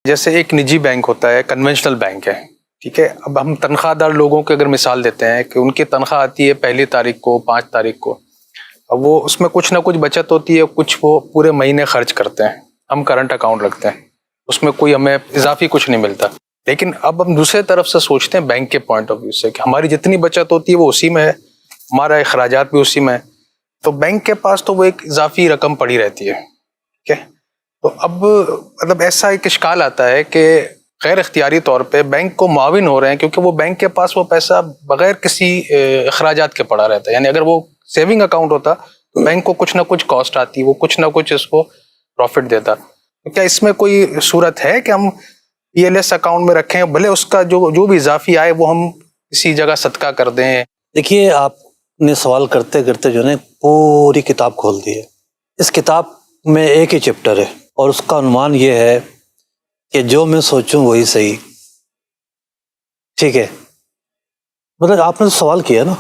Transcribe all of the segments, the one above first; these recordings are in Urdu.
جیسے ایک نجی بینک ہوتا ہے، کنونشنل بینک ہے، ٹھیک ہے. اب ہم تنخواہ دار لوگوں کی اگر مثال دیتے ہیں کہ ان کی تنخواہ آتی ہے 1 کو 5 تاریخ کو، اب وہ اس میں کچھ نہ کچھ بچت ہوتی ہے، کچھ وہ پورے مہینے خرچ کرتے ہیں. ہم کرنٹ اکاؤنٹ رکھتے ہیں، اس میں کوئی ہمیں اضافی کچھ نہیں ملتا. لیکن اب ہم دوسرے طرف سے سوچتے ہیں بینک کے پوائنٹ آف ویو سے کہ ہماری جتنی بچت ہوتی ہے وہ اسی میں ہے، ہمارا اخراجات بھی اسی میں ہے، تو بینک کے پاس تو وہ ایک اضافی رقم پڑی رہتی ہے. ٹھیک ہے. تو اب مطلب ایسا ایک اشکال آتا ہے کہ غیر اختیاری طور پہ بینک کو معاون ہو رہے ہیں، کیونکہ وہ بینک کے پاس وہ پیسہ بغیر کسی اخراجات کے پڑا رہتا ہے. یعنی اگر وہ سیونگ اکاؤنٹ ہوتا تو بینک کو کچھ نہ کچھ کاسٹ آتی، وہ کچھ نہ کچھ اس کو پروفٹ دیتا. تو کیا اس میں کوئی صورت ہے کہ ہم پی ایل ایس اکاؤنٹ میں رکھیں، بھلے اس کا جو بھی اضافی آئے وہ ہم کسی جگہ صدقہ کر دیں؟ دیکھیے، آپ نے سوال کرتے کرتے جو ہے پوری کتاب کھول دی ہے. اس کتاب میں ایک ہی چیپٹر ہے اور اس کا عنوان یہ ہے کہ جو میں سوچوں وہی صحیح. ٹھیک ہے. مطلب آپ نے سوال کیا نا،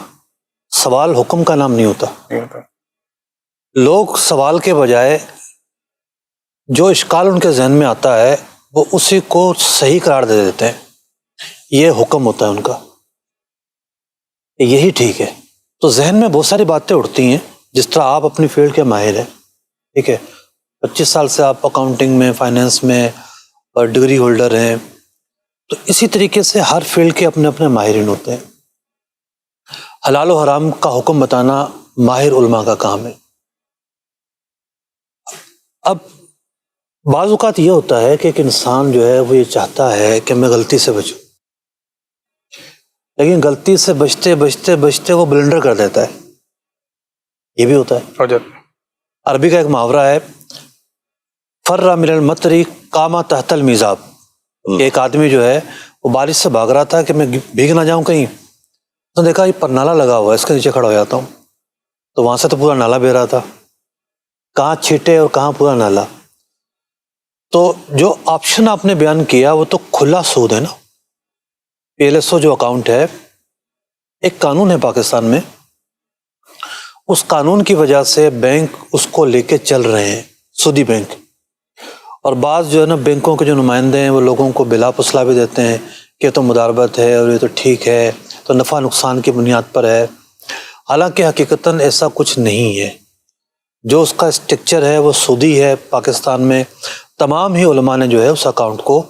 سوال حکم کا نام نہیں ہوتا. لوگ سوال کے بجائے جو اشکال ان کے ذہن میں آتا ہے وہ اسی کو صحیح قرار دے دیتے ہیں. یہ حکم ہوتا ہے ان کا، یہی ٹھیک ہے. تو ذہن میں بہت ساری باتیں اٹھتی ہیں. جس طرح آپ اپنی فیلڈ کے ماہر ہیں، ٹھیک ہے، 25 سال سے آپ اکاؤنٹنگ میں، فائنینس میں اور ڈگری ہولڈر ہیں، تو اسی طریقے سے ہر فیلڈ کے اپنے اپنے ماہرین ہوتے ہیں. حلال و حرام کا حکم بتانا ماہر علماء کا کام ہے. اب بعض اوقات یہ ہوتا ہے کہ ایک انسان جو ہے وہ یہ چاہتا ہے کہ میں غلطی سے بچوں، لیکن غلطی سے بچتے بچتے بچتے وہ بلنڈر کر دیتا ہے. یہ بھی ہوتا ہے. عربی کا ایک محاورہ ہے، فر من المطر قام تحت المیزاب. ایک آدمی جو ہے وہ بارش سے بھاگ رہا تھا کہ میں بھیگ نہ جاؤں کہیں، تو دیکھا یہ پر نالا لگا ہوا ہے، اس کے نیچے کھڑا ہو جاتا ہوں. تو وہاں سے تو پورا نالا بہ رہا تھا، کہاں چھیٹے اور کہاں پورا نالا. تو جو آپشن آپ نے بیان کیا وہ تو کھلا سود ہے نا. پی ایل ایس او جو اکاؤنٹ ہے، ایک قانون ہے پاکستان میں، اس قانون کی وجہ سے بینک اس کو لے کے چل رہے ہیں، سودی بینک. اور بعض جو ہے نا بینکوں کے جو نمائندے ہیں وہ لوگوں کو بلا پسلا بھی دیتے ہیں کہ یہ تو مداربت ہے اور یہ تو ٹھیک ہے، تو نفع نقصان کی بنیاد پر ہے. حالانکہ حقیقتاً ایسا کچھ نہیں ہے. جو اس کا اسٹرکچر ہے وہ سودی ہے. پاکستان میں تمام ہی علماء نے جو ہے اس اکاؤنٹ کو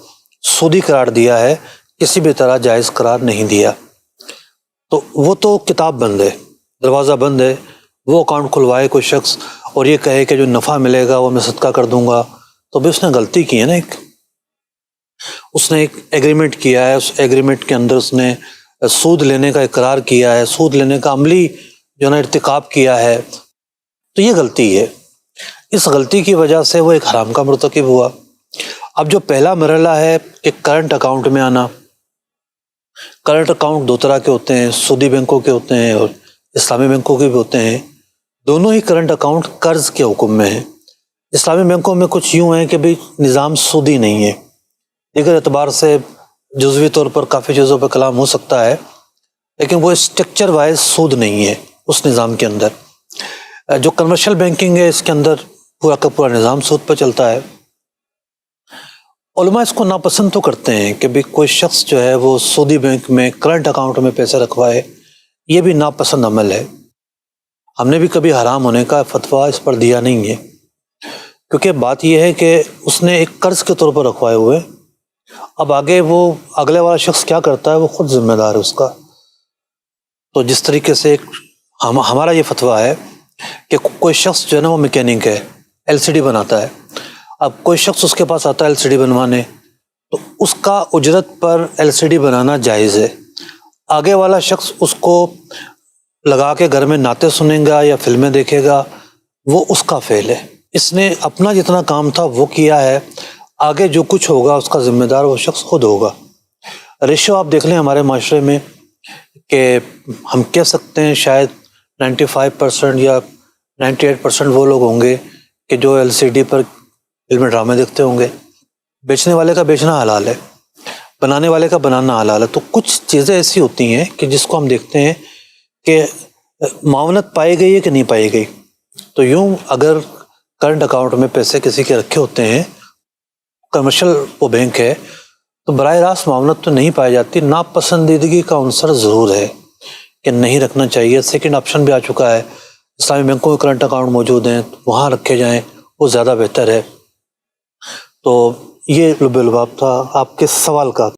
سودی قرار دیا ہے، کسی بھی طرح جائز قرار نہیں دیا. تو وہ تو کتاب بند ہے، دروازہ بند ہے. وہ اکاؤنٹ کھلوائے کوئی شخص اور یہ کہے کہ جو نفع ملے گا وہ میں صدقہ کر دوں گا، تو بھی اس نے غلطی کی ہے نا. اس نے ایک ایگریمنٹ کیا ہے، اس ایگریمنٹ کے اندر اس نے سود لینے کا اقرار کیا ہے، سود لینے کا عملی جو نا ارتکاب کیا ہے. تو یہ غلطی ہے. اس غلطی کی وجہ سے وہ ایک حرام کا مرتکب ہوا. اب جو پہلا مرحلہ ہے کہ کرنٹ اکاؤنٹ میں آنا، کرنٹ اکاؤنٹ 2 طرح کے ہوتے ہیں، سودی بینکوں کے ہوتے ہیں اور اسلامی بینکوں کے بھی ہوتے ہیں. دونوں ہی کرنٹ اکاؤنٹ قرض کے حکم میں ہیں. اسلامی بینکوں میں کچھ یوں ہیں کہ بھئی نظام سودی نہیں ہے. دیگر اعتبار سے جزوی طور پر کافی چیزوں پہ کلام ہو سکتا ہے، لیکن وہ اسٹرکچر وائز سود نہیں ہے اس نظام کے اندر. جو کمرشل بینکنگ ہے اس کے اندر پورا کا پورا نظام سود پہ چلتا ہے. علماء اس کو ناپسند تو کرتے ہیں کہ بھی کوئی شخص جو ہے وہ سودی بینک میں کرنٹ اکاؤنٹ میں پیسے رکھوائے. یہ بھی ناپسند عمل ہے. ہم نے بھی کبھی حرام ہونے کا فتویٰ اس پر دیا نہیں ہے، کیونکہ بات یہ ہے کہ اس نے ایک قرض کے طور پر رکھوائے ہوئے. اب آگے وہ اگلے والا شخص کیا کرتا ہے وہ خود ذمہ دار ہے اس کا. تو جس طریقے سے ہمارا یہ فتویٰ ہے کہ کوئی شخص جو ہے نا وہ میکینک ہے، ایل سی ڈی بناتا ہے. اب کوئی شخص اس کے پاس آتا ہے ایل سی ڈی بنوانے، تو اس کا اجرت پر ایل سی ڈی بنانا جائز ہے. آگے والا شخص اس کو لگا کے گھر میں نعتیں سنیں گا یا فلمیں دیکھے گا، وہ اس کا فعل ہے. اس نے اپنا جتنا کام تھا وہ کیا ہے، آگے جو کچھ ہوگا اس کا ذمہ دار وہ شخص خود ہوگا. ریشو آپ دیکھ لیں ہمارے معاشرے میں کہ ہم کہہ سکتے ہیں شاید 95% یا 98% وہ لوگ ہوں گے کہ جو ایل سی ڈی پر فلم ڈرامے دیکھتے ہوں گے. بیچنے والے کا بیچنا حلال ہے، بنانے والے کا بنانا حلال ہے. تو کچھ چیزیں ایسی ہوتی ہیں کہ جس کو ہم دیکھتے ہیں کہ معاونت پائی گئی ہے کہ نہیں پائی گئی. تو یوں اگر کرنٹ اکاؤنٹ میں پیسے کسی کے رکھے ہوتے ہیں، کمرشل وہ بینک ہے تو براہ راست معاونت تو نہیں پائی جاتی، ناپسندیدگی کا عنصر ضرور ہے کہ نہیں رکھنا چاہیے۔ سیکنڈ آپشن بھی آ چکا ہے، اسلامی بینکوں میں کرنٹ اکاؤنٹ موجود ہیں، وہاں رکھے جائیں، وہ زیادہ بہتر ہے۔ تو یہ لب لباب تھا آپ کے سوال کا۔